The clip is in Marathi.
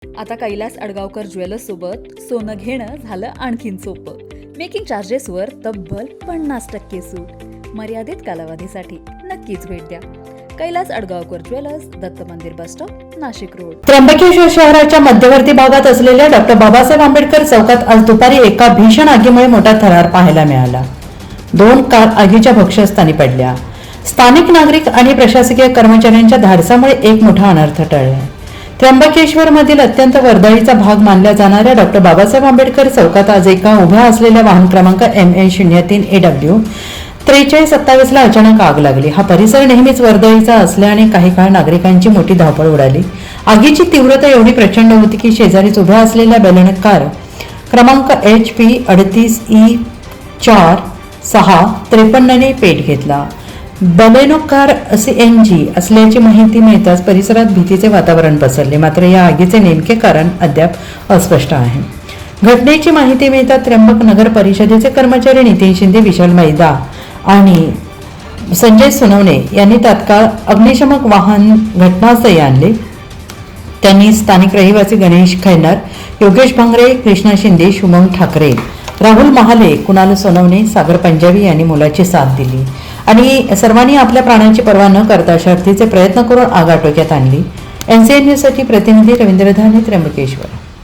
आता कैलास अडगावकर ज्वेलर्स सोबत सोनं घेणं झालं आणखीन सोपं. मेकिंग चार्जेसवर तब्बल 50% सूट. मर्यादित कालावधीसाठी नक्कीच भेट द्या. कैलास अडगावकर ज्वेलर्स, दत्त मंदिर bus stop, Nashik road. Trimbakeshwar शहराच्या मध्यवर्ती भागात असलेल्या डॉक्टर बाबासाहेब आंबेडकर चौकात आज दुपारी एका भीषण आगीमुळे मोठा थरार पाहायला मिळाला. 2 कार आगीच्या भक्ष्यस्थानी पडल्या. स्थानिक नागरिक आणि प्रशासकीय कर्मचाऱ्यांच्या धाडसामुळे एक मोठा अनर्थ टळला. त्र्यंबकेश्वर मधील अत्यंत वर्दळीचा भाग मानल्या जाणाऱ्या डॉक्टर बाबासाहेब आंबेडकर चौकात आज एका उभ्या असलेल्या वाहन क्रमांक MA03AW 4327 ला अचानक आग लागली. हा परिसर नेहमीच वर्दळीचा असल्याने काही काळ नागरिकांची मोठी धावपळ उडाली. आगीची तीव्रता एवढी प्रचंड होती की शेजारीच उभ्या असलेल्या बॅलेनो कार क्रमांक HP 38E4653 ने पेट घेतला. बॅलेनो कार CNG असल्याची माहिती मिळताच परिसरात भीतीचे वातावरण पसरले. मात्र या आगीचे नेमके कारण अद्याप अस्पष्ट आहे. घटनेची माहिती मिळताच त्र्यंबक नगर परिषदेचे कर्मचारी नितीन शिंदे, विशाल मैदा आणि संजय सोनवणे यांनी तात्काळ अग्निशमक वाहन घटनास्थळी आणले. त्यांनी स्थानिक रहिवासी गणेश खैनार, योगेश भांगरे, कृष्णा शिंदे, शुभम ठाकरे, राहुल महाले, कुणाल सोनवणे, सागर पंजाबी यांनी मोलाची साथ दिली आणि सर्वांनी आपल्या प्राणांची पर्वा न करता शर्थीचे प्रयत्न करून आग आटोक्यात आणली. NCN न्यूजसाठी प्रतिनिधी रवींद्र धाने, त्र्यंबकेश्वर.